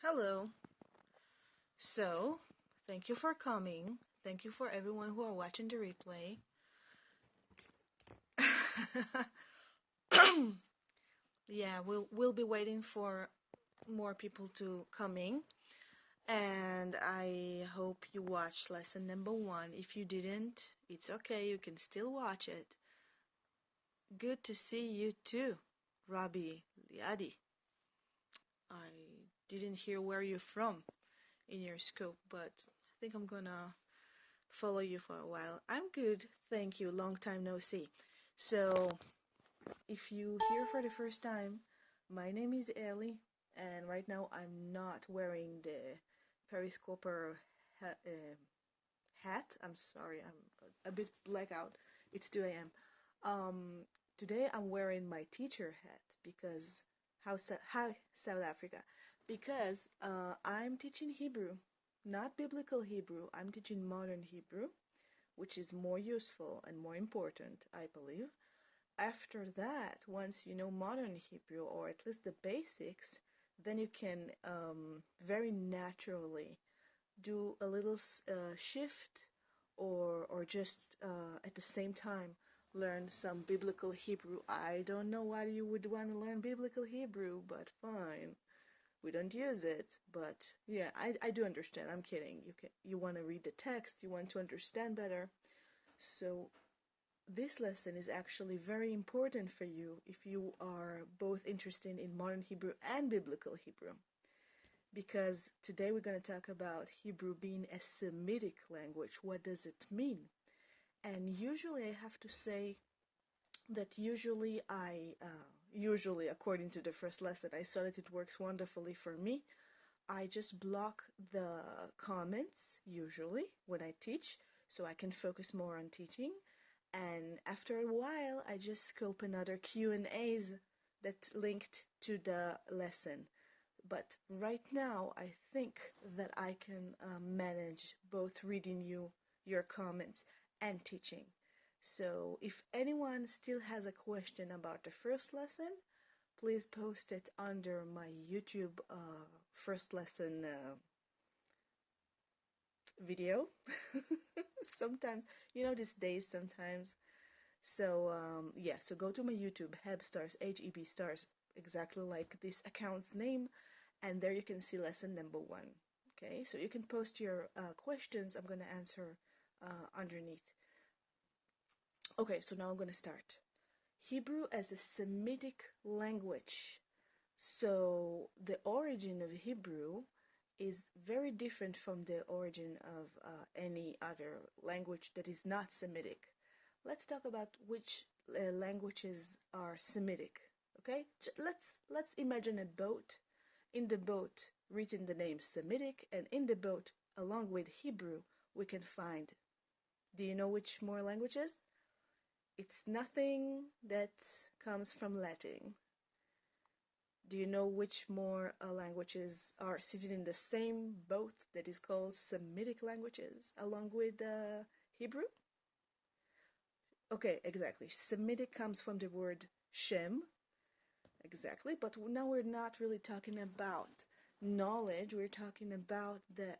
Hello. So, thank you for coming. Thank you for everyone who are watching the replay. Yeah, we'll be waiting for more people to coming, and I hope you watched lesson number 1. If you didn't, it's okay. You can still watch it. Good to see you too, Robbie Liadi. I didn't hear where you're from in your scope, but I think I'm gonna follow you for a while. I'm good, thank you. Long time no see. So, if you hear for the first time, my name is Ellie, and right now I'm not wearing the Periscope hat. I'm sorry, I'm a bit blackout. It's 2 a.m. Today I'm wearing my teacher hat because hi South Africa, because I'm teaching Hebrew, not biblical Hebrew. I'm teaching modern Hebrew, which is more useful and more important, I believe. After that, once you know modern Hebrew, or at least the basics, then you can very naturally do a little shift, or just at the same time learn some biblical Hebrew. I don't know why you would want to learn biblical Hebrew, but fine. We don't use it, but yeah, I do understand. I'm kidding. You want to read the text, you want to understand better. So this lesson is actually very important for you if you are both interested in modern Hebrew and biblical Hebrew, because today we're going to talk about Hebrew being a Semitic language. What does it mean? And usually I have to say that usually according to the first lesson, I saw that it works wonderfully for me. I just block the comments usually when I teach, so I can focus more on teaching. And after a while, I just scope another Q&As that linked to the lesson. But right now, I think that I can manage both reading you your comments and teaching. So if anyone still has a question about the first lesson, please post it under my YouTube first lesson video. Sometimes, these days sometimes. So yeah, so go to my YouTube, Hebstars, Hebstars, exactly like this account's name, and there you can see lesson number 1. Okay, so you can post your questions. I'm gonna answer underneath. Okay, so now I'm gonna start. Hebrew as a Semitic language. So the origin of Hebrew is very different from the origin of any other language that is not Semitic. Let's talk about which languages are Semitic. Okay, let's imagine a boat. In the boat, written the name Semitic, and in the boat, along with Hebrew, we can find. Do you know which more languages? It's nothing that comes from Latin. Do you know which more languages are seated in the same boat that is called Semitic languages, along with Hebrew? Okay, exactly. Semitic comes from the word Shem. Exactly, but now we're not really talking about knowledge. We're talking about the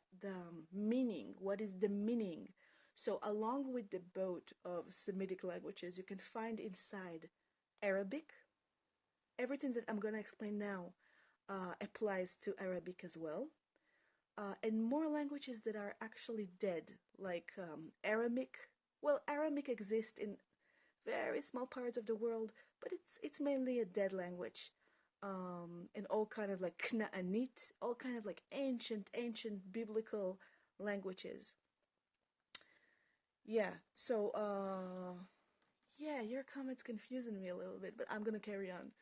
meaning. What is the meaning? So along with the boat of Semitic languages, you can find inside Arabic. Everything that I'm going to explain now applies to Arabic as well. And more languages that are actually dead, like Aramaic. Well, Aramaic exists in very small parts of the world, but it's mainly a dead language. And all kind of like Knaanit, all kind of like ancient biblical languages. Yeah, so yeah, your comments confusing me a little bit, but I'm gonna carry on.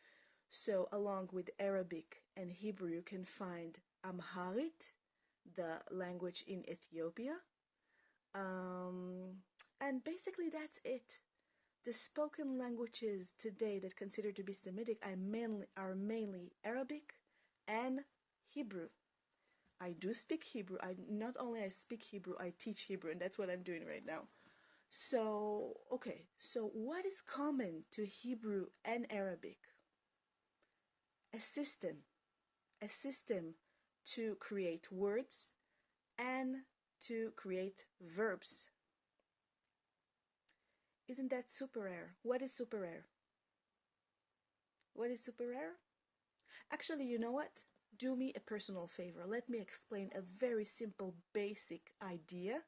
So along with Arabic and Hebrew, you can find Amharic, the language in Ethiopia. And basically that's it. The spoken languages today that considered to be Semitic are mainly Arabic and Hebrew. I do speak Hebrew. Not only I speak Hebrew, I teach Hebrew, and that's what I'm doing right now. So, okay, so what is common to Hebrew and Arabic? A system to create words and to create verbs. Isn't that super rare? What is super rare? What is super rare? Actually, you know what? Do me a personal favor. Let me explain a very simple, basic idea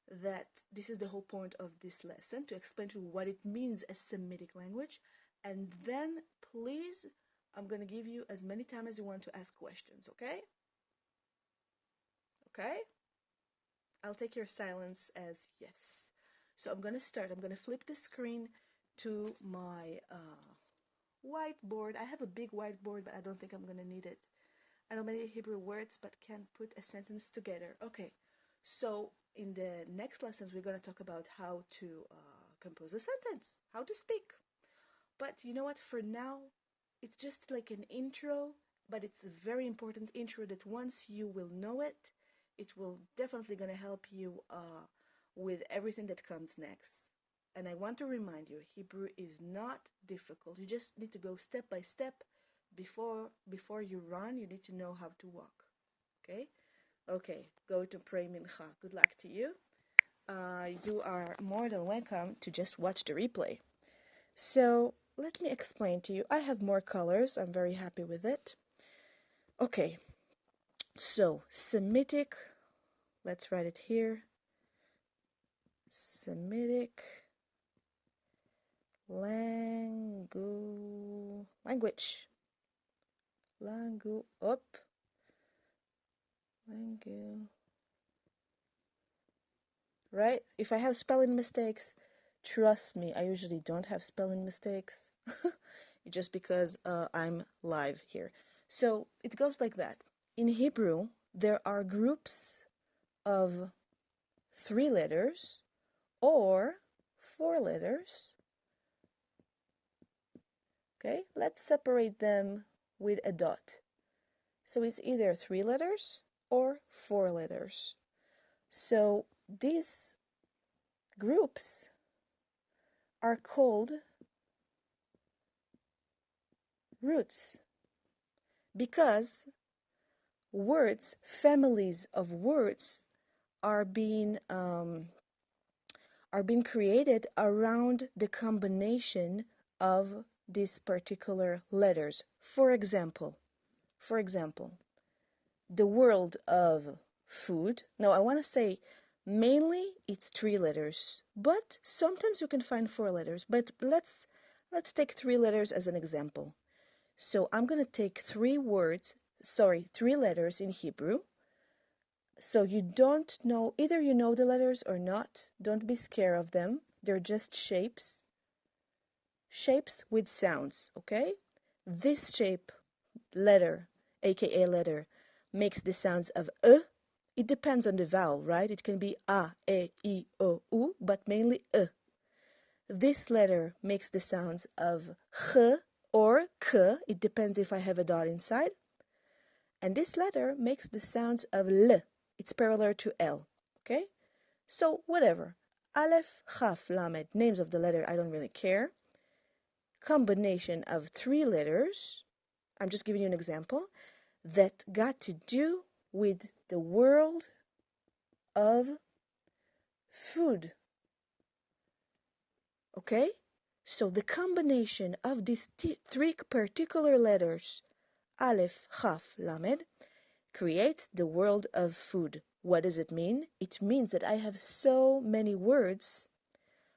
that this is the whole point of this lesson, to explain to you what it means as Semitic language. And then, please, I'm going to give you as many time as you want to ask questions, okay? Okay? I'll take your silence as yes. So I'm going to start. I'm going to flip the screen to my whiteboard. I have a big whiteboard, but I don't think I'm going to need it. I know many Hebrew words, but can't put a sentence together. Okay, so in the next lessons, we're going to talk about how to compose a sentence, how to speak. But you know what? For now, it's just like an intro, but it's a very important intro that once you will know it, it will definitely going to help you with everything that comes next. And I want to remind you, Hebrew is not difficult. You just need to go step by step. Before you run, you need to know how to walk. Okay? Okay, go to pray mincha. Good luck to you. You are more than welcome to just watch the replay. So, let me explain to you. I have more colors. I'm very happy with it. Okay, so Semitic, let's write it here. Semitic language. Right? If I have spelling mistakes, trust me, I usually don't have spelling mistakes. Just because I'm live here. So it goes like that. In Hebrew, there are groups of 3 letters or 4 letters. Okay, let's separate them with a dot. So it's either 3 letters or 4 letters. So these groups are called roots because words, families of words, are being created around the combination of these particular letters. For example, the world of food. No, I want to say mainly it's 3 letters, but sometimes you can find 4 letters. But let's take 3 letters as an example. So I'm going to take 3 letters in Hebrew. So you don't know, either you know the letters or not. Don't be scared of them. They're just shapes. Shapes with sounds, okay? This shape, letter, aka letter, makes the sounds of It depends on the vowel, right? It can be a, e, I, o, u, but mainly This letter makes the sounds of ch or k. It depends if I have a dot inside. And this letter makes the sounds of l. It's parallel to L, okay? So, whatever. Aleph, Chaf, Lamed, names of the letter, I don't really care. Combination of 3 letters, I'm just giving you an example, that got to do with the world of food. Okay? So the combination of these 3 particular letters, Aleph, Chaf, Lamed, creates the world of food. What does it mean? It means that I have so many words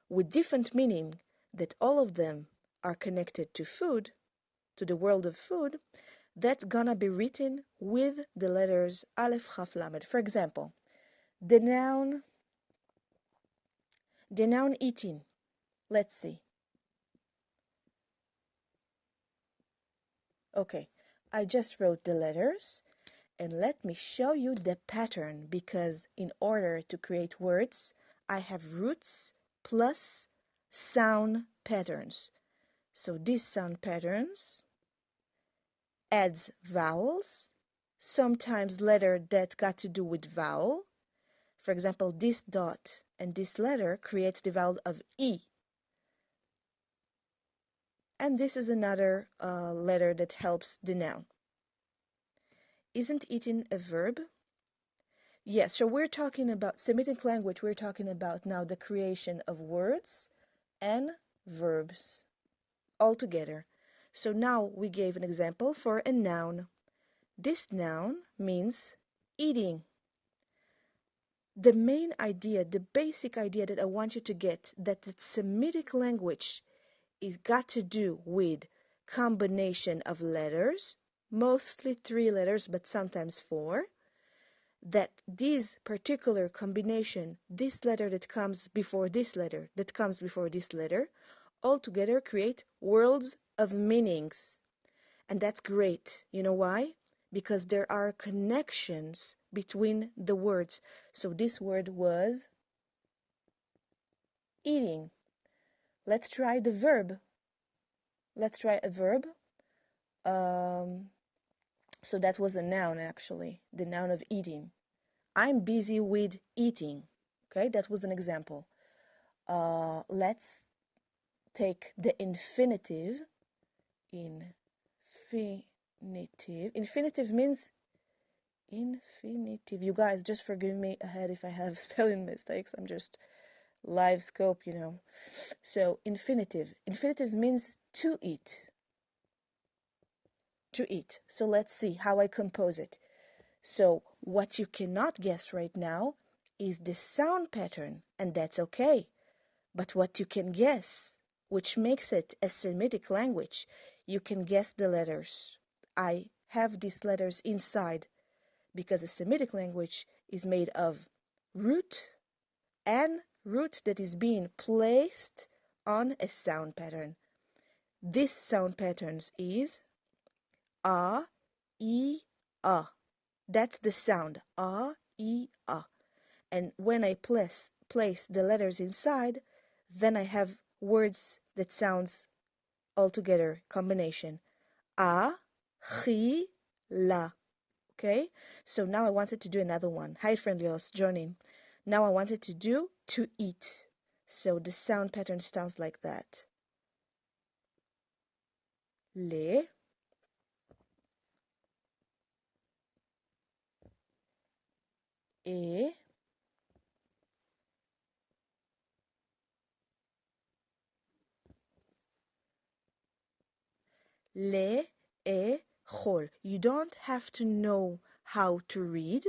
with different meaning that all of them are connected to food, to the world of food, that's gonna be written with the letters Aleph, Chaf, Lamed. For example, the noun eating. Let's see. Okay, I just wrote the letters. And let me show you the pattern, because in order to create words, I have roots plus sound patterns. So these sound patterns adds vowels, sometimes letter that got to do with vowel. For example, this dot and this letter creates the vowel of E. And this is another letter that helps the noun. Isn't eating a verb? Yes, so we're talking about Semitic language. We're talking about now the creation of words and verbs all together. So now we gave an example for a noun. This noun means eating. The main idea, the basic idea that I want you to get, that the Semitic language is got to do with combination of letters, mostly 3 letters, but sometimes 4, that this particular combination, this letter that comes before this letter, that comes before this letter, all together create worlds of meanings. And that's great. You know why? Because there are connections between the words. So this word was eating. Let's try the verb. Let's try a verb. So that was a noun, actually, the noun of eating. I'm busy with eating. Okay, that was an example. Let's take the infinitive. Infinitive means infinitive. You guys, just forgive me ahead if I have spelling mistakes. I'm just live scope, you know. So infinitive. Infinitive means to eat. To eat. So let's see how I compose it. So what you cannot guess right now is the sound pattern, and that's okay. But what you can guess, which makes it a Semitic language, you can guess the letters. I have these letters inside because a Semitic language is made of root and root that is being placed on a sound pattern. This sound patterns is a, e, a. That's the sound, a, e, a. And when I place the letters inside, then I have words that sounds all together, combination. A, chi, la. Okay? So now I wanted to do another one. Hi, friendlios, join in. Now I wanted to do to eat. So the sound pattern sounds like that. Le, e, le, e, chol. You don't have to know how to read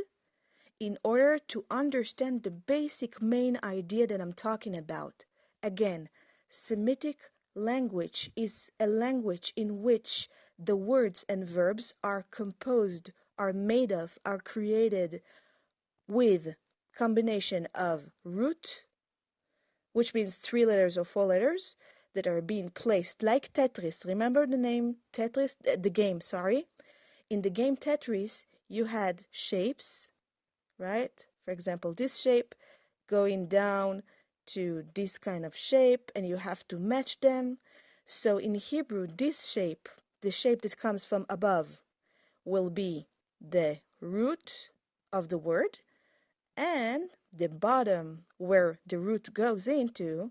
in order to understand the basic main idea that I'm talking about. Again, Semitic language is a language in which the words and verbs are composed, are made of, are created with combination of root, which means 3 letters or 4 letters that are being placed like Tetris. Remember the name Tetris? The game, sorry. In the game Tetris, you had shapes, right? For example, this shape going down to this kind of shape, and you have to match them. So in Hebrew, this shape, the shape that comes from above, will be the root of the word, and the bottom where the root goes into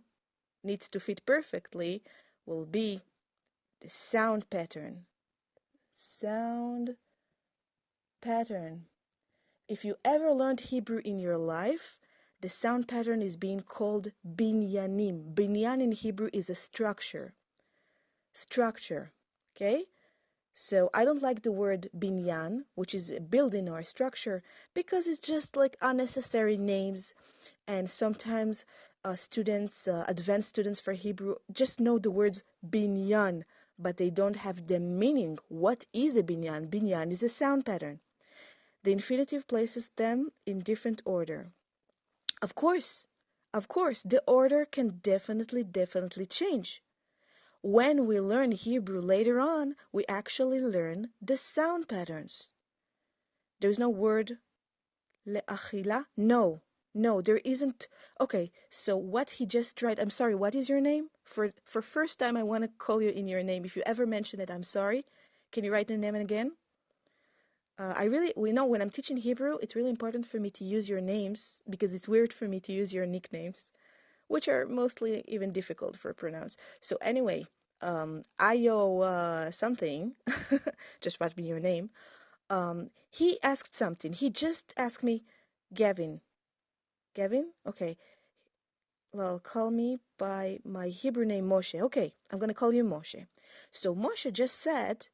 needs to fit perfectly will be the sound pattern. Sound pattern. If you ever learned Hebrew in your life, the sound pattern is being called binyanim. Binyan in Hebrew is a structure. Structure, okay? So I don't like the word binyan, which is a building or a structure, because it's just like unnecessary names. And sometimes students, advanced students for Hebrew, just know the words binyan, but they don't have the meaning. What is a binyan? Binyan is a sound pattern. The infinitive places them in different order. Of course, the order can definitely change. When we learn Hebrew later on, we actually learn the sound patterns. There's no word le'achila. No, there isn't. Okay, so what he just tried, I'm sorry, what is your name? For first time, I want to call you in your name. If you ever mention it, I'm sorry. Can you write the name again? We know when I'm teaching Hebrew, it's really important for me to use your names because it's weird for me to use your nicknames, which are mostly even difficult for pronounce. So anyway, Ayo something, just write me your name. he asked something. He just asked me, Gavin. Gavin? Okay. Well, call me by my Hebrew name Moshe. Okay, I'm gonna call you Moshe. So Moshe just said,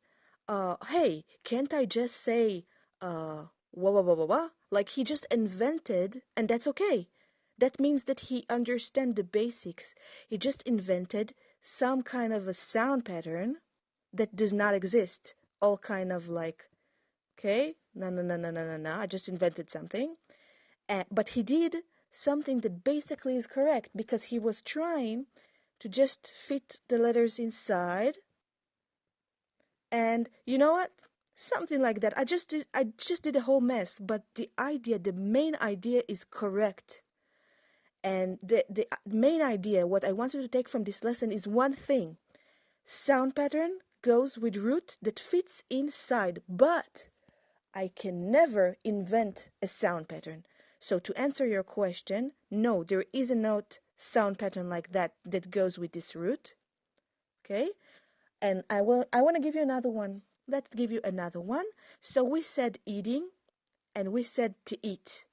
hey, can't I just say, wah wah wah wah wah? Like he just invented, and that's okay. That means that he understands the basics. He just invented some kind of a sound pattern that does not exist. All kind of like, okay, no, no, no, no, no, no, no. I just invented something. But he did something that basically is correct because he was trying to just fit the letters inside. And you know what? Something like that. I just did a whole mess, but the main idea is correct. And the main idea, what I want you to take from this lesson is one thing. Sound pattern goes with root that fits inside, but I can never invent a sound pattern. So to answer your question, no, there is no sound pattern like that that goes with this root. Okay? And I want to give you another one. Let's give you another one. So we said eating and we said to eat.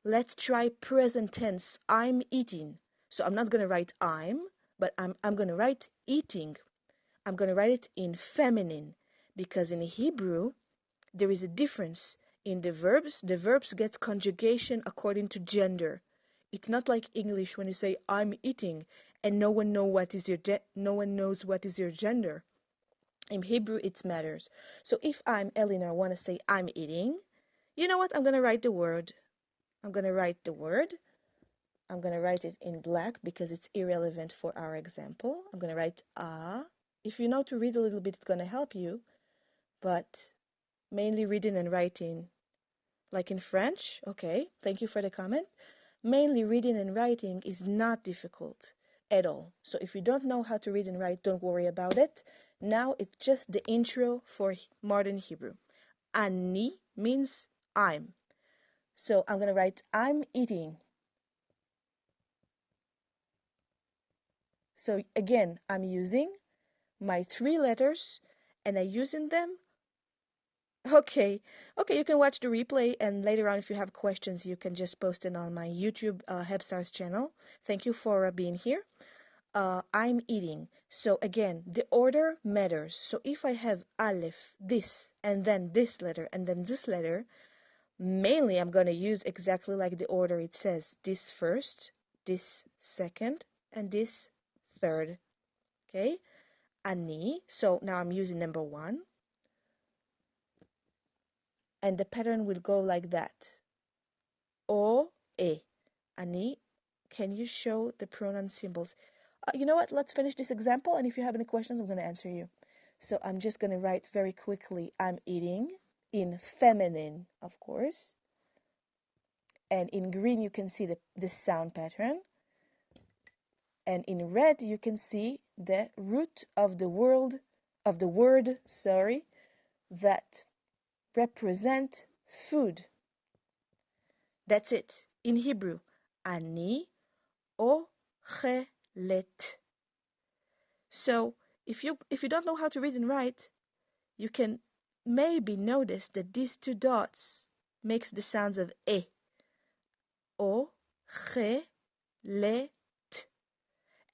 Let's try present tense. I'm eating. So I'm not going to write I'm, but I'm going to write eating. I'm going to write it in feminine because in Hebrew there is a difference in the verbs. The verbs get conjugation according to gender. It's not like English when you say I'm eating and no one knows what is your gender. In Hebrew it matters. So if I'm Eleanor, want to say I'm eating, you know what? I'm going to write the word. I'm going to write the word. I'm going to write it in black because it's irrelevant for our example. I'm going to write ah. If you know to read a little bit, it's going to help you. But mainly reading and writing, like in French, okay, thank you for the comment. Mainly reading and writing is not difficult at all. So if you don't know how to read and write, don't worry about it. Now it's just the intro for modern Hebrew. Ani means I'm. So I'm going to write I'm eating. So again, I'm using my 3 letters and I'm using them. Okay, you can watch the replay, and later on, if you have questions, you can just post it on my YouTube Hebstars channel. Thank you for being here. I'm eating. So again, the order matters. So if I have Aleph, this, and then this letter, and then this letter, mainly I'm going to use exactly like the order it says. This first, this second, and this third. Okay? Ani. So now I'm using number 1. And the pattern will go like that. O, E. Ani, can you show the pronoun symbols? You know what? Let's finish this example, and if you have any questions, I'm going to answer you. So I'm just going to write very quickly, I'm eating, in feminine, of course. And in green, you can see the sound pattern. And in red, you can see the root of the word, that represent food. That's it. In Hebrew, ani ochelet. So if you don't know how to read and write, you can maybe notice that these 2 dots makes the sounds of e. Ochelet.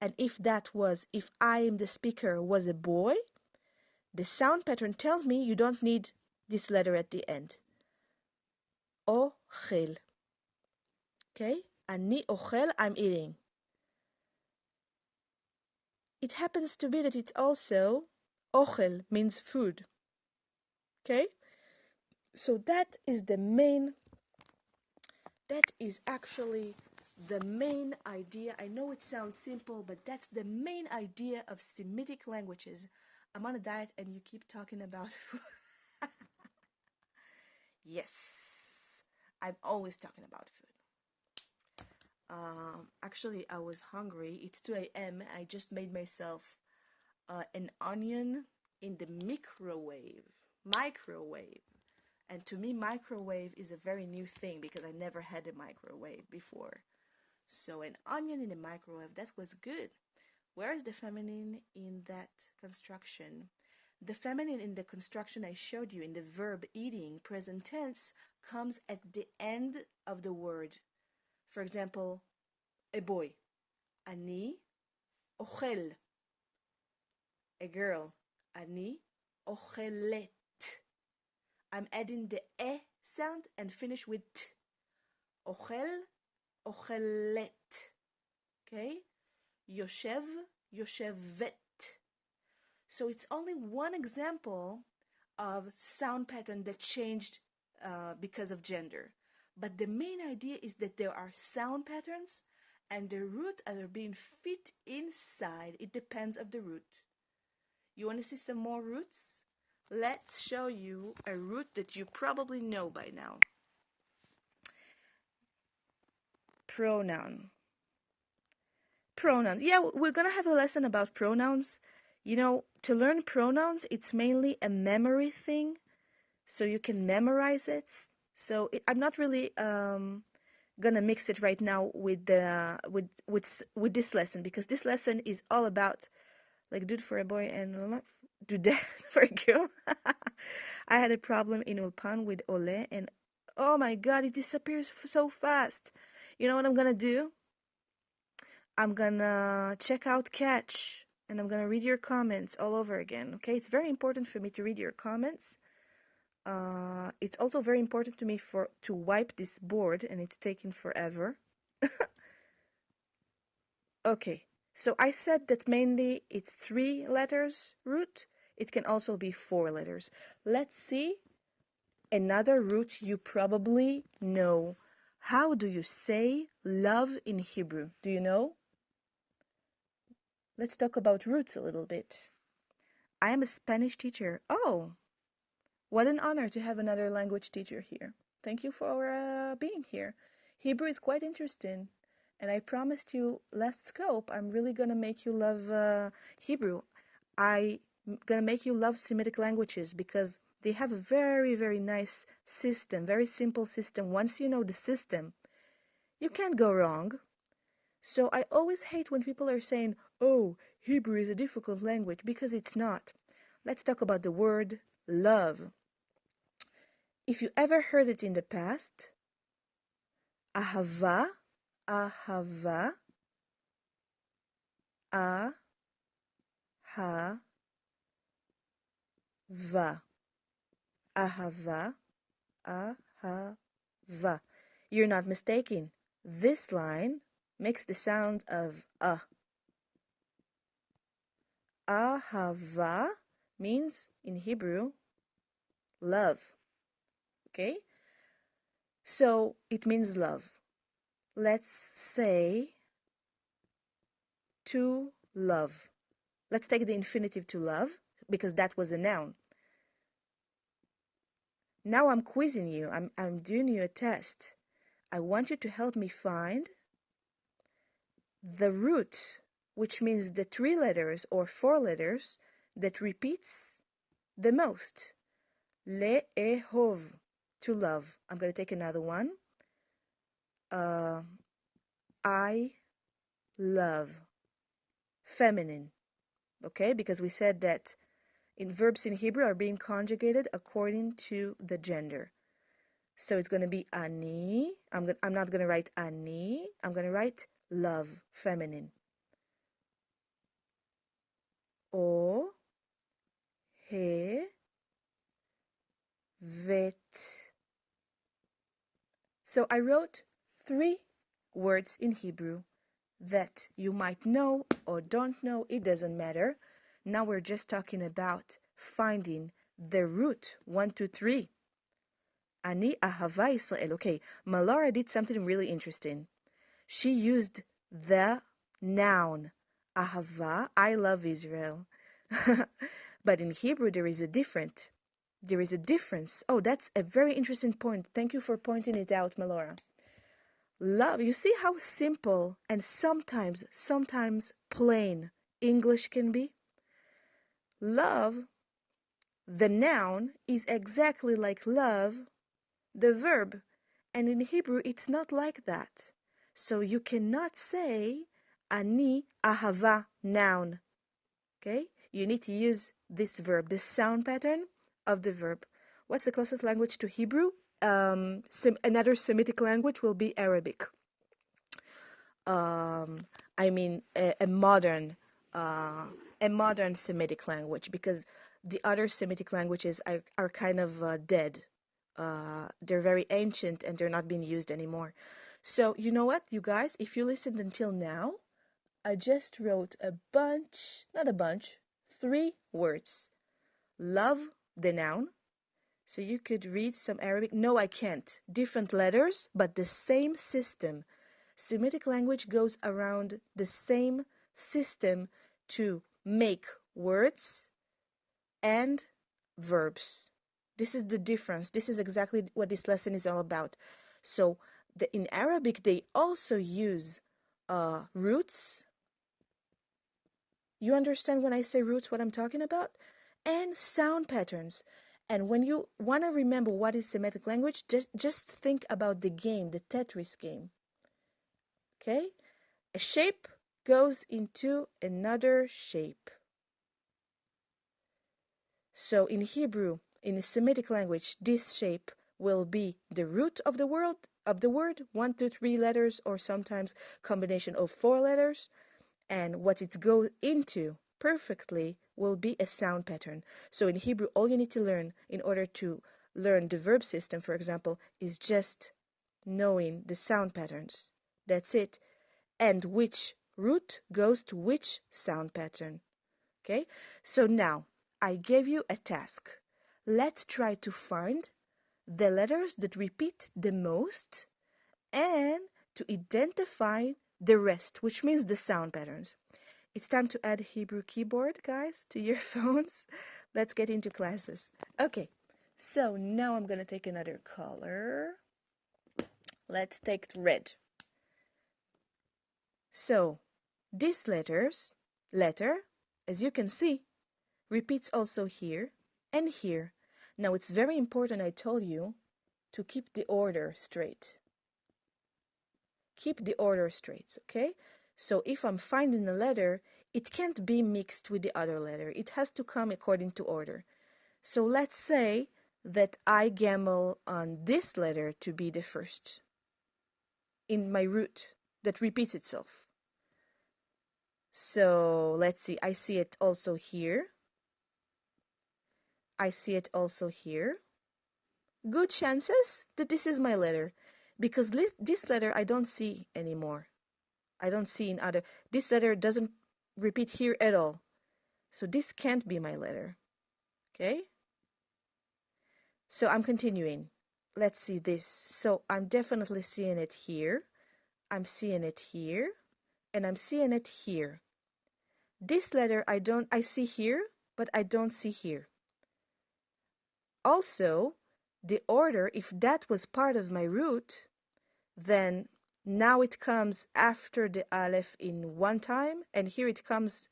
And if I am the speaker was a boy, the sound pattern tells me you don't need this letter at the end. Ochel. Okay? Ani ochel, I'm eating. It happens to be that it's also ochel means food. Okay? So that is actually the main idea. I know it sounds simple, but that's the main idea of Semitic languages. I'm on a diet and you keep talking about food. Yes, I'm always talking about food. Actually, I was hungry. It's 2 a.m. I just made myself an onion in the microwave. And to me, microwave is a very new thing because I never had a microwave before. So an onion in a microwave, that was good. Where is the feminine in that construction? The feminine in the construction I showed you in the verb eating, present tense, comes at the end of the word. For example, a boy, ani ochel. A girl, ani ochelet. I'm adding the e sound and finish with t. Ochel, ochelet. Okay? Yoshev, yoshevet. So it's only one example of sound pattern that changed because of gender. But the main idea is that there are sound patterns and the root are being fit inside. It depends of the root. You want to see some more roots? Let's show you a root that you probably know by now. Pronoun. Pronouns. Yeah, we're going to have a lesson about pronouns. You know, to learn pronouns, it's mainly a memory thing, so you can memorize it. So I'm not really gonna mix it right now with the with this lesson, because this lesson is all about like do it for a boy and do that for a girl. I had a problem in Ulpan with ole, and oh my god, it disappears so fast. You know what I'm gonna do? I'm gonna check out Catch and I'm gonna read your comments all over again. Okay, it's very important for me to read your comments. It's also very important to me to wipe this board, and it's taking forever. Okay, so I said that mainly it's 3 letters root. It can also be 4 letters. Let's see another root you probably know. How do you say love in Hebrew? Do you know? Let's talk about roots a little bit. I am a Spanish teacher. Oh, what an honor to have another language teacher here. Thank you for being here. Hebrew is quite interesting, and I promised you last scope I'm really gonna make you love Hebrew. I'm gonna make you love Semitic languages because they have a very, very nice system, very simple system. Once you know the system, you can't go wrong. So I always hate when people are saying, oh, Hebrew is a difficult language, because it's not. Let's talk about the word love. If you ever heard it in the past, ahava, ahava, ahava, ahava, ahava. You're not mistaken. This line makes the sound of Ahava means in Hebrew love. Okay? So it means love. Let's say to love. Let's take the infinitive to love because that was a noun. Now I'm quizzing you. I'm doing you a test. I want you to help me find the root, which means the 3 letters or 4 letters that repeats the most. Le'ehov, to love. I'm going to take another one. I love, feminine. Okay, because we said that in verbs in Hebrew are being conjugated according to the gender. So it's going to be ani. I'm not going to write ani. I'm going to write love, feminine. O, he, vet. So I wrote 3 words in Hebrew that you might know or don't know. It doesn't matter. Now we're just talking about finding the root. 1, 2, 3. Ani ahava Israel. Okay, Malora did something really interesting. She used the noun ahava, I love Israel. But in Hebrew there is a difference. Oh, that's a very interesting point. Thank you for pointing it out, Malora. Love, you see how simple and sometimes plain English can be? Love, the noun, is exactly like love, the verb, and in Hebrew it's not like that. So you cannot say ani ahava, noun. Okay? you need to use this verb, this sound pattern of the verb. What's the closest language to Hebrew? Another Semitic language will be Arabic. I mean a modern Semitic language, because the other Semitic languages are kind of dead. They're very ancient and they're not being used anymore. So you know what, you guys, if you listened until now, I just wrote not a bunch, 3 words. Love, the noun. So you could read some Arabic. No, I can't. Different letters, but the same system. Semitic language goes around the same system to make words and verbs. This is the difference. This is exactly what this lesson is all about. So in Arabic, they also use roots. You understand when I say roots what I'm talking about? And sound patterns. And when you want to remember what is Semitic language, just think about the game, the Tetris game. Okay? A shape goes into another shape. So in Hebrew, in the Semitic language, this shape will be the root of the word, 1, 2, 3 letters, or sometimes combination of 4 letters. And what it goes into perfectly will be a sound pattern. So in Hebrew, all you need to learn in order to learn the verb system, for example, is just knowing the sound patterns. That's it. And which root goes to which sound pattern. Okay? So now, I gave you a task. Let's try to find the letters that repeat the most and to identify the rest, which means the sound patterns. It's time to add Hebrew keyboard, guys, to your phones. Let's get into classes. Okay, so now I'm going to take another color. Let's take red. So, this letter, as you can see, repeats also here and here. Now, it's very important, I told you, to keep the order straight. Keep the order straight, okay? So if I'm finding a letter, it can't be mixed with the other letter. It has to come according to order. So let's say that I gamble on this letter to be the first in my root that repeats itself. So let's see, I see it also here. I see it also here. Good chances that this is my letter, because this letter I don't see anymore. I don't see in other. This letter doesn't repeat here at all. So this can't be my letter. Okay? So I'm continuing. Let's see this. So I'm definitely seeing it here. I'm seeing it here. And I'm seeing it here. This letter I see here, but I don't see here. Also, the order, if that was part of my root, then now it comes after the aleph in one time, and here it comes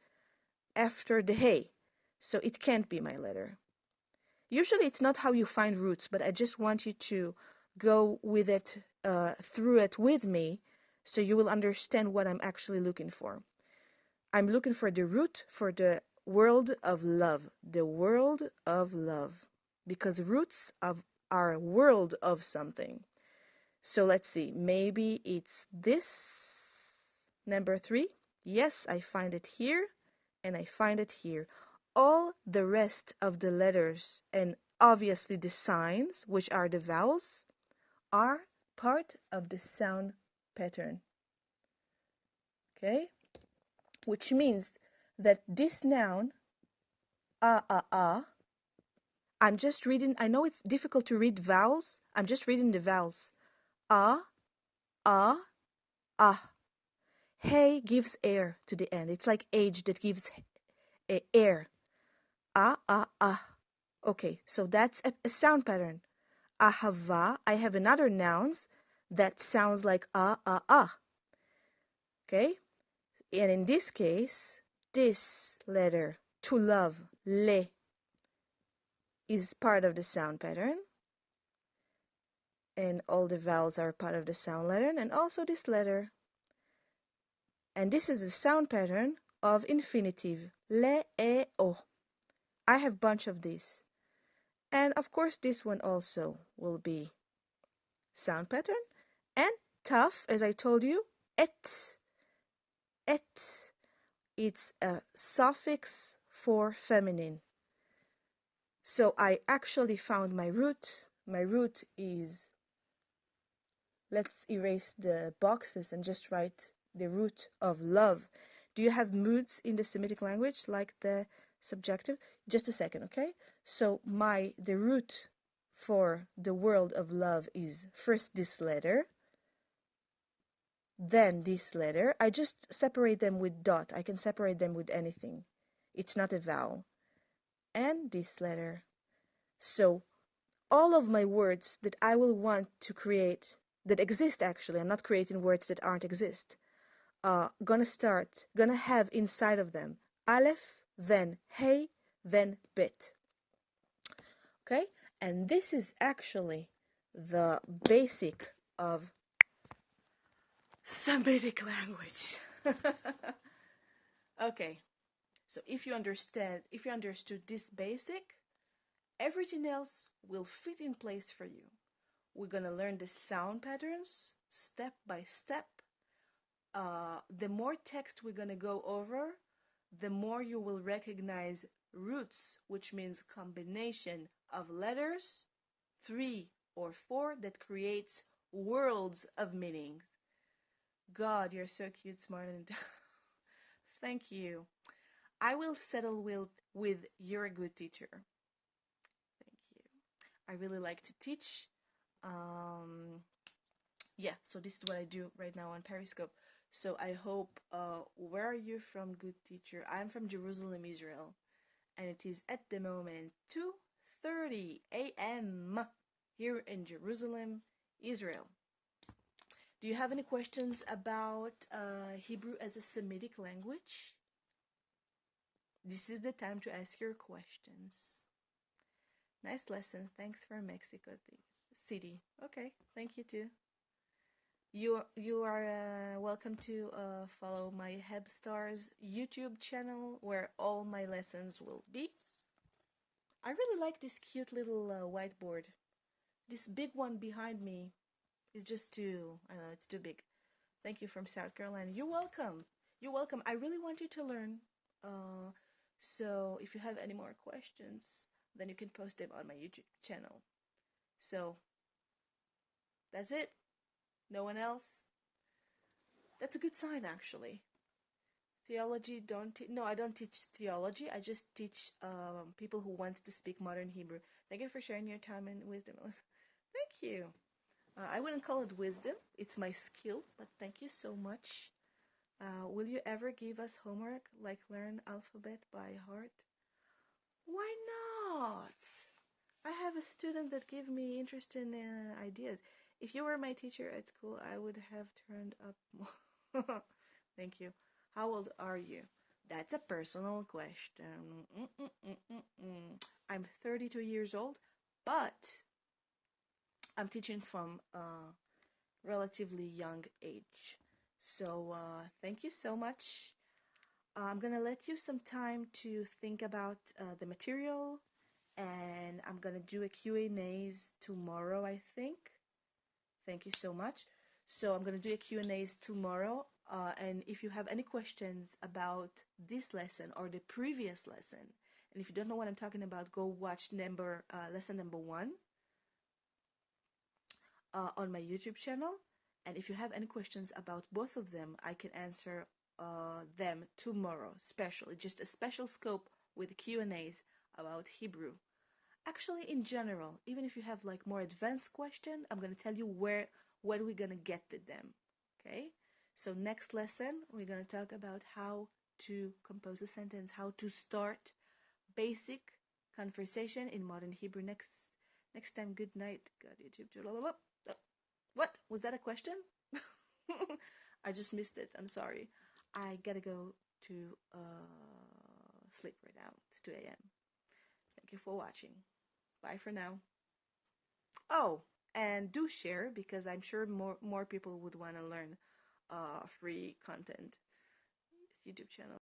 after the hey. So it can't be my letter. Usually it's not how you find roots, but I just want you to go with it, through it with me, so you will understand what I'm actually looking for. I'm looking for the root for the world of love. The world of love. Because roots are a world of something. So let's see. Maybe it's this, number 3. Yes, I find it here, and I find it here. All the rest of the letters, and obviously the signs, which are the vowels, are part of the sound pattern. Okay? Which means that this noun, I'm just reading, I know it's difficult to read vowels, I'm just reading the vowels. Ah. Hey gives air to the end. It's like age that gives air. Okay, so that's a sound pattern. Ahava, I have another nouns that sounds like Okay? And in this case, this letter, to love, le, is part of the sound pattern. And all the vowels are part of the sound pattern, and also this letter. And this is the sound pattern of infinitive. Le, e, o. I have a bunch of these. And of course, this one also will be sound pattern. And tough, as I told you, et. Et. It's a suffix for feminine. So I actually found my root. My root is, let's erase the boxes and just write the root of love. Do you have moods in the Semitic language, like the subjective? Just a second, okay? So the root for the world of love is first this letter, then this letter. I just separate them with dot. I can separate them with anything. It's not a vowel. And this letter. So all of my words that I will want to create, that exist actually, I'm not creating words that aren't exist, gonna have inside of them aleph, then hey, then bet. Okay? And this is actually the basic of Semitic language. Okay, so if you understood this basic, everything else will fit in place for you. We're gonna learn the sound patterns step by step. The more text we're gonna go over, the more you will recognize roots, which means combination of letters, 3 or 4, that creates worlds of meanings. God, you're so cute, smart, and thank you. I will settle with you're a good teacher. Thank you. I really like to teach. Yeah, so this is what I do right now on Periscope. So I hope, where are you from, good teacher? I'm from Jerusalem, Israel, and it is at the moment 2:30 a.m. here in Jerusalem, Israel. Do you have any questions about Hebrew as a Semitic language? This is the time to ask your questions. Nice lesson. Thanks for Mexico City. Okay, thank you too. You are welcome to follow my Hebstars YouTube channel, where all my lessons will be. I really like this cute little whiteboard. This big one behind me is just too, I know, it's too big. Thank you from South Carolina. You're welcome. You're welcome. I really want you to learn. So if you have any more questions, then you can post them on my YouTube channel. So that's it. No one else? That's a good sign, actually. Theology, no, I don't teach theology. I just teach people who wants to speak modern Hebrew. Thank you for sharing your time and wisdom. Thank you. I wouldn't call it wisdom. It's my skill, but thank you so much. Will you ever give us homework, like learn alphabet by heart? Why not? I have a student that give me interesting ideas. If you were my teacher at school, I would have turned up more. Thank you. How old are you? That's a personal question. I'm 32 years old, but I'm teaching from a relatively young age. So thank you so much. I'm gonna let you some time to think about the material, and I'm gonna do a Q&As tomorrow, I think. Thank you so much. So I'm gonna do a Q&As tomorrow, and if you have any questions about this lesson or the previous lesson, and if you don't know what I'm talking about, go watch lesson number 1 on my YouTube channel. And if you have any questions about both of them, I can answer them tomorrow, especially just a special scope with Q&As about Hebrew. Actually, in general, even if you have like more advanced question, I'm gonna tell you when we're gonna get to them. Okay, so next lesson we're gonna talk about how to compose a sentence, how to start basic conversation in modern Hebrew. Next time. Good night. God, YouTube. What was that, a question? I just missed it. I'm sorry. I gotta go to sleep right now. It's 2 a.m. Thank you for watching. Bye for now. Oh, and do share, because I'm sure more people would want to learn free content. YouTube channel.